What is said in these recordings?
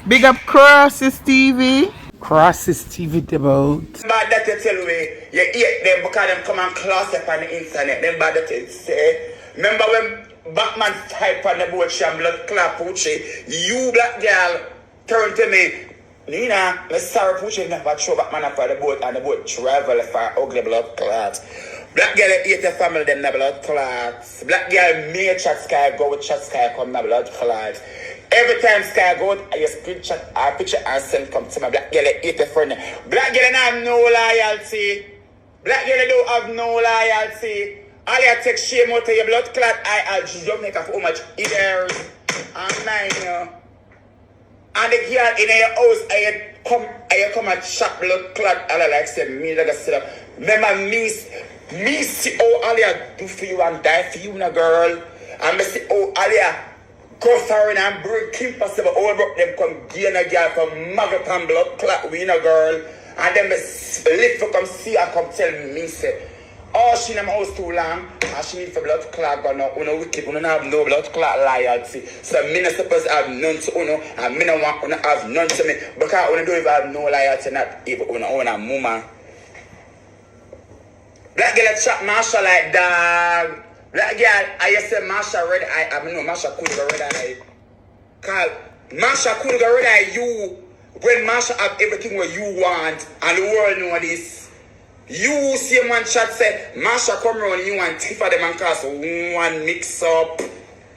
Big up Crosses TV. Crosses TV about. Bad that you tell me, you hate them because them come and class up on the internet. Them bad that you say. Remember when Batman type on the boat, she and blood clap Poochie, you black girl turn to me. Nina, let's sorry Poochie never throw Batman up on the boat and the boat travel for ugly blood clots. Black girl eat the family them the blood clots. Black girl me chat sky go with chat sky come the blood clots. Every time Sky go out, I just picture and send come to my black girl eat a friend. Black girl don't have no loyalty. Black girl don't have no loyalty. All you take shame out of your blood clot, I'll just make up how much ears and mine, you know. And the girl in your house, I come and chop blood clot, all I like say, me like I said, remember me see how all you do for you and die for you, na girl. And me see how all you go foreign and bring Kim possible all broke them come gain a girl from maggot and blood clot we a girl. And then me lift for come see her come tell me say, oh she in my house too long and she need for blood clot but no wicked, don't have no blood clot loyalty. So me not supposed to have none to uno and me not want to have none to me because uno don't even have no loyalty not even uno own a mama. Black girl chat Marsha like dog. Black girl, I say Marsha red eye. I mean no, Marsha could go red eye. Cause Marsha could go red eye you when Marsha have everything what you want and the world know this. You see a man chat say Marsha come around you and three for them and cause one mix up.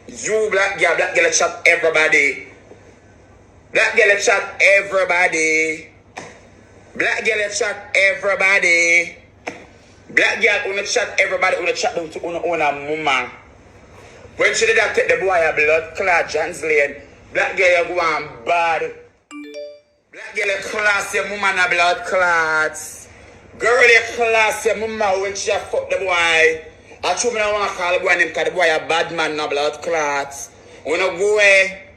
You black girl chat everybody. Black girl chat everybody. Black girl chat everybody. Black girl on the chat, everybody on the chat down to own a mama. When she did that take the boy a blood clot, John's Lane, black girl you go on bad. Black girl you class your mama na blood clots. Girl you class your mama when she a fuck the boy. I told me I want to call the boy name because the boy a bad man na blood clots. When I go away,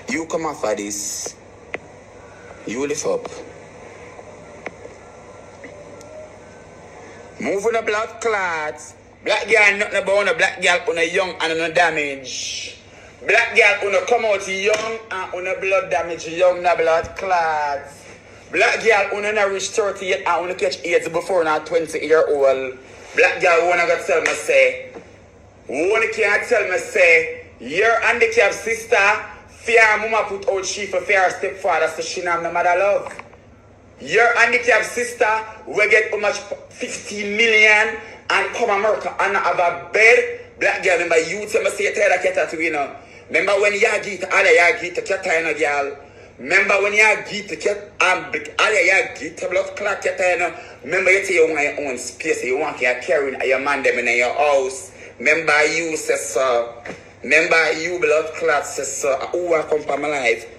you come off of this. You lift up. Moving the blood clots. Black girl nothing about a black girl on a young and on a damage. Black girl on a come out young and on a blood damage young na blood clots. Black girl on a reach 30 yet and on a catch AIDS before now 20-year-old. Black girl wanna go tell me say, one can't tell me say, your handicapped sister, fear mama put out she for fear stepfather so she not my mother love. Your handicapped sister will get how much 15 million and come America and have a bed. Black girl, remember you tell me say you tell the cat to you know. Remember when you get all you get the cat in a girl. Remember when you get the cat and all you get the blood clot cat in. Remember you tell you want your own space, you want your carrying your man them in your house. Remember you say so. Remember you blood clot say so. Who will come from my life?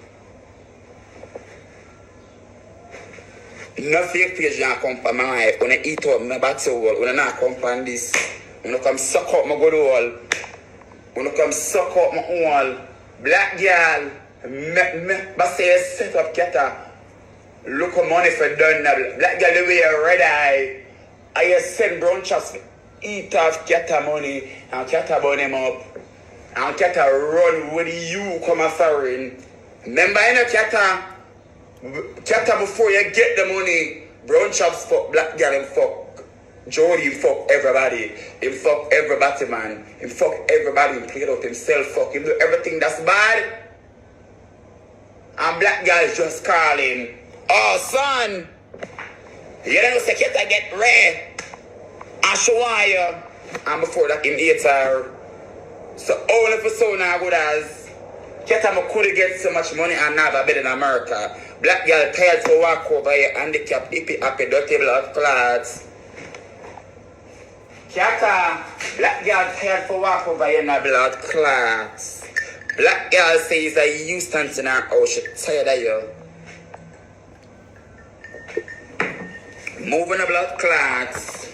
No fake page don't come from my life. When I eat up my battle wall, when I not come from this, when I come suck up my good wall, when I come suck up my wall, black girl, but say set up keta, look at money for done now. Black girl the way a red eye, I send brown chops eat off keta money and keta burn him up. And keta run with you come a foreign. Remember in a keta. Chapter before you get the money, brown chops fuck, black girl him fuck, Jody him fuck everybody, him fuck everybody man, him fuck everybody, him clear out himself fuck, him do everything that's bad. And black girl just calling, oh son, you don't know security get red, and show you, and before that him eat her. So only for so now good as Ketam could get so much money and have a bed in America. Black girl tired to walk over here, handicapped, hippie, happy, dirty blood clots. Kata, black girl tired to walk over here in a blood clots. Black girl says that you stand in her house, she tired of you. Moving the blood clots.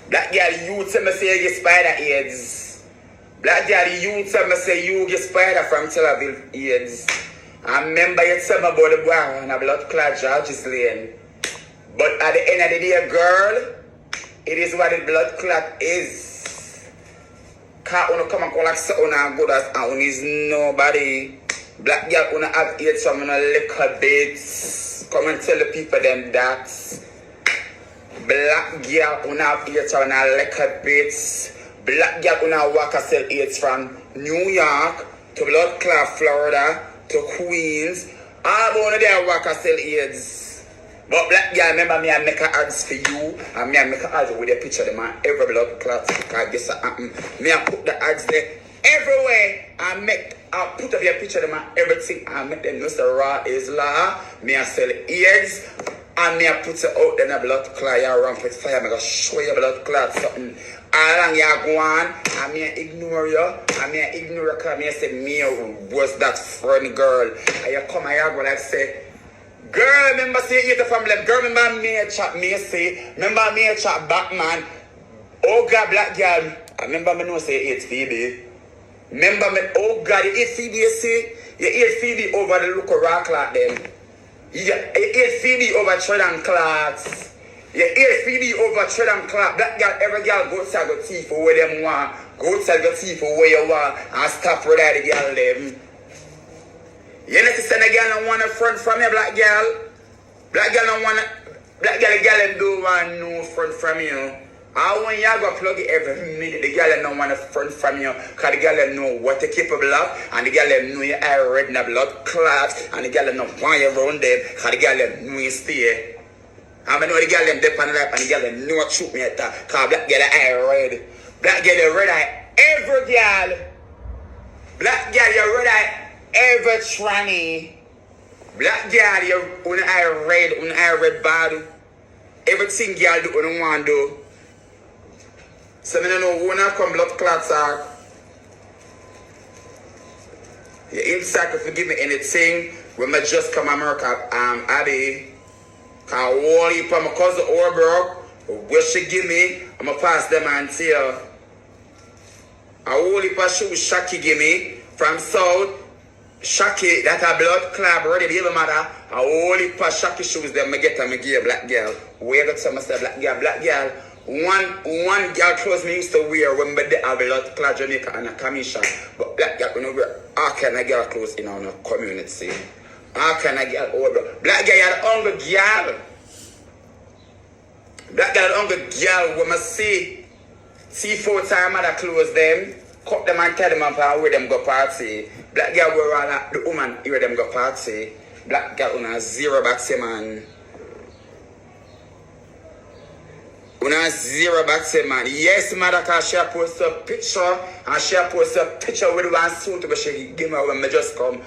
Black girl, you tell me say you get spider AIDS. Black girl, you tell me say you get spider from Tel Aviv AIDS. I remember you tell me about the boy on a blood clot George's Lane. But at the end of the day, girl, it is what the blood clot is. Cause wanna come and go like so on good as on is nobody. Black girl wanna have eat some little bits. Come and tell the people them that. Black girl wanna have eat some little bits. Black girl wanna walk and sell AIDS from New York to Blood Clot, Florida to Queens. All one of them walk and sell AIDS. But black girl, remember me, I make a ads for you, and me I make a ads with a picture of them on every Blood Clot. Because guess what happen? Me I put the ads there everywhere. I put up your picture of them on everything. I make them know the raw is law. Me I sell AIDS, and me I put it out there in a Blood Clot. You run with fire. I'm gonna show you Blood Clot something. All along you go on, and me I ignore you, and me I ignore you because me I say me was that friend girl. And you come and you go like say, girl, remember say you the family. Girl, remember me a chat me say. Remember me a chat Batman. Oh God, black girl. I remember me no say it's Phoebe. Remember me. Oh God, you eat Phoebe. You say you eat Phoebe over the look of rock like them. You eat Phoebe over Tread and Clarks. You eat Phoebe over Tread and Clark. Black girl, every girl go outside go tea for where them want. Go outside go tea for where you want and stop for that girl them. You know to send a girl and want a friend from you, black girl. Black girl don't want black girl them don't want no friend from you. And when you go plug it every minute, the girl don't want a friend from you. Because the girl them know what you're capable of. And the girl them know you are red in the blood clot. And the girl them don't want you around them. Because the girl them know you stay. I know the girl them dip on the life and the girl them know what shoot me at that. Because black girl eye red. Black girl you red eye every girl. Black girl you red eye every tranny. Black girl you on eye red bad. Everything girl do on want do. So I don't know when I come blood clots are. You inside could forgive me anything when I just come America Abby. Cause all heap of my cousin Orberg, where she give me, I'ma pass them and see her. A whole heap of shoes Shaki give me from South. Shaki, that a blood club ready to give mother. A whole heap of Shaki shoes them I get and I give a black girl. Where got some say black girl. One girl clothes me used to wear when I did a blood club Jamaica and a commission. But black girl when I wear all kind of girl clothes in our community. How can I get older? Black girl had hungry girl. Black girl had hungry girl when I see 4 times mother close them, cut them and tell them up and where them go party. Black girl wear all that the woman where them go party. Black girl on a zero back say man. Una zero back say man. Yes, mother cause she post a picture and she post a picture with one suit but she give me when I just come.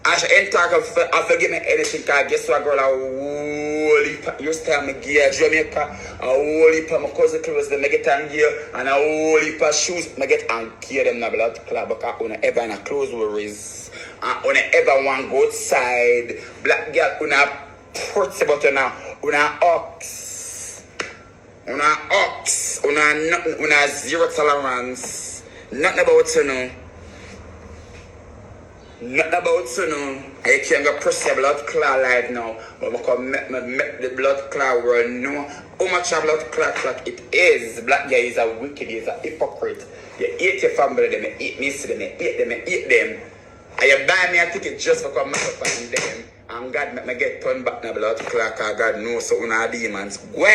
I should ain't talk of forgive me anything because guess what girl, a whole heap used to tell me gear Jamaica, a whole heap of my cousin clothes them I get on gear and a whole heap of shoes I get on gear them in a blood club because I don't ever in a clothes worries and I don't ever want go outside. Black girl una pretty but una ox. Una zero tolerance. Nothing about you know. Nothing about you know. I can't go press your blood clot right now. But I can make the blood clot world know how much a blood clot it is. Black guy is a wicked, is a hypocrite. You eat your family, them, you eat me, them, you eat them, you eat them. And you buy me a ticket just for come up on them. And God make me get turned back in the blood clot because God knows so una demons. Go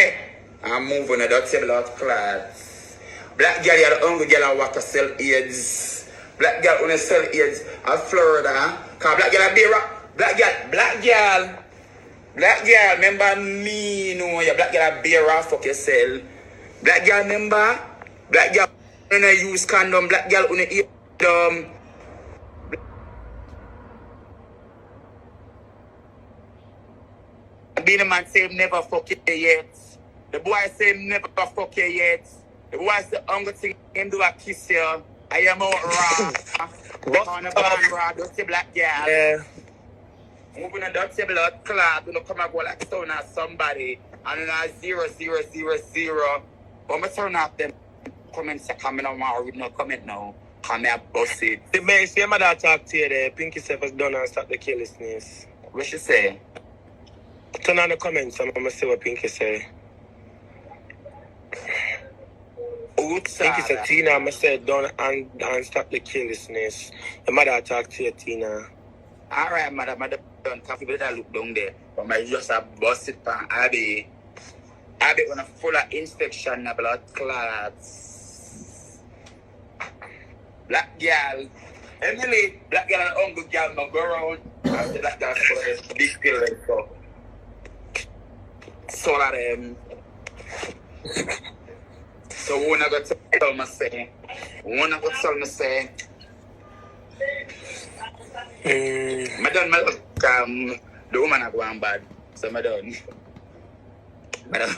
and move on the dirty blood clots. Black girl, you're the hungry girl and walk to sell AIDS. Black girl wanna sell AIDS at Florida. Cause black girl a be rock. Black girl, remember me, no, you black girl a be rock, fuck yourself. Black girl, remember? Black girl wanna use condom, black girl wanna eat condom. Being a man say never fuck you yet. The boy say never fuck you yet. The boy say only thing him do a kiss you. I am out raw. On a band raw, dirty black girl. Yeah. Moving a dirty blood clot, you come and go like stone at somebody. And then a 0. But I turn off them comments, come in on my read no comment now. Come here, boss it. The man say my dad talk to you there. Pinky self has done and stop the carelessness. What she say? Turn on the comments and I'm going to see what Pinky say. Who Pinky said, Tina, I said, don't and stop the carelessness. Your mother talk to you, Tina. Alright, mother don't coffee, but I look down there. But my just a bust it pan. I be on a full of inspection, blood clots. Black girl. Emily, black girl and uncle girl no go around. After that, that's for the big pill and stuff. So that so when I got to tell me say, Madam, the woman are going bad. So madam. But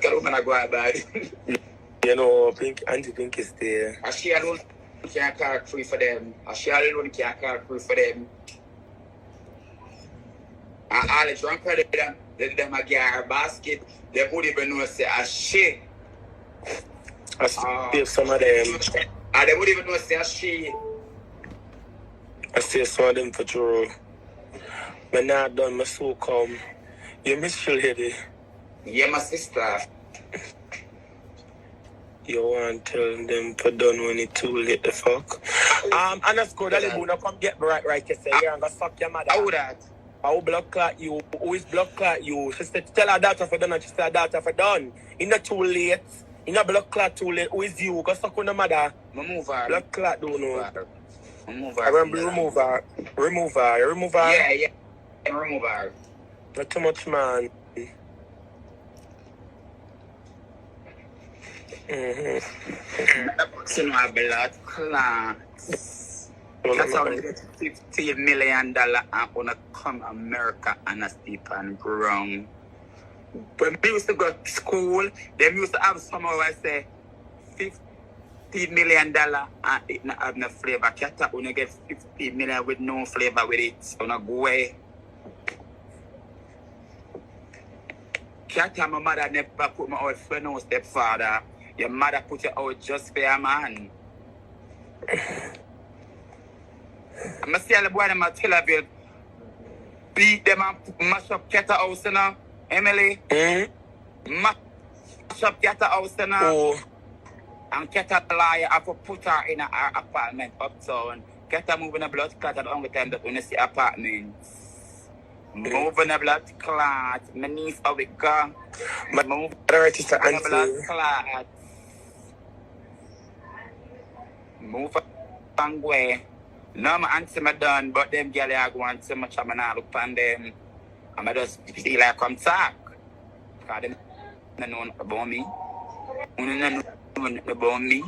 the woman are going bad. You know, Auntie Pink is there. And she alone can't call free for them. And she alone can't call free for them. And all the drunk for them, them a get her basket. They would even know say a shit. I see some of them. And they would even know say a shit. I see some of them for true. But now done my soul come. You miss your lady. Yeah, my sister. You want to tell them for done when it's too late the fuck. And that's good. I'll come get me right you say. You're going to suck your mother. How that? I will blood clot you. Who is blood clot you? She said, tell her daughter for done and she said, daughter for done. It's not too late. It's not blood clot too late. Who is you? Go suck on the mother. Remove her. Blood clot don't know. Remove her. Remove her. Remove her. Remove her. Yeah. Remove her. Not too much, man. So no blood clots. That's how they get $50 million and gonna come America and a steep and ground. When we used to go to school, they used to have some of us say $50 million and it not have no flavor. Kata when you get $50 million with no flavor with it, so no go away. Kata, my mother never put me out for no stepfather. Your mother put you out just for a man. I'm going to see the boy them at Tel Aviv beat them and mash up Kata house, you know, Emily. Mash up Kata house, you know. Oh. And Kata liar have to put her in her apartment uptown. Kata moving a blood clot at the only time that when you see apartments. Moving a blood clot. My niece how we go. Moving a blood clot. Move and go. No, my auntie my done, but them girls are going so much I'm not look on them. And I just feel like I'm talk. Because they don't know about me. They don't know about me.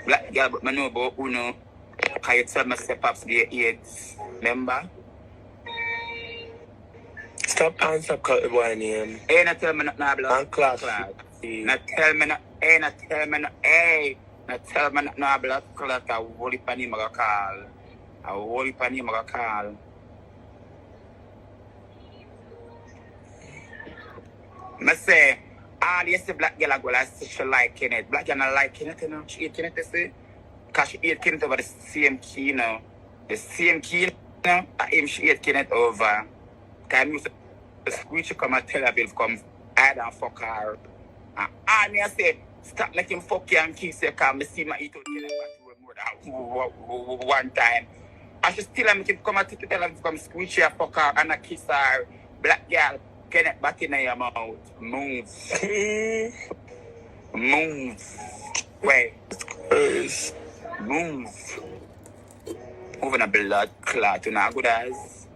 Black girl, but I know about Uno. Because you tell me step up to the AIDS. Remember? Stop and stop calling the boy name. Hey, not tell me not blood. And class. Not tell me not, hey, not tell me not, hey. Not tell me not blood clot. I will heap on him a call. I will heap on him a call. I say, all you see black girl go like she liking it. Black girl not liking it, you know. She eating it, you see. Because she eating it over the same key, you know. The same key, you know. And him she eating it over. Because I used to screech come and tell her Bill come hide and fuck her. And all me I say, stop making fuck you and kiss you because I see my eat out more than one time. And she still make him come and tell her to come screech her, fuck her and I kiss her. Black girl, get it back in your mouth. Move. Move. Wait. Move. Moving a blood clot, you know how good as.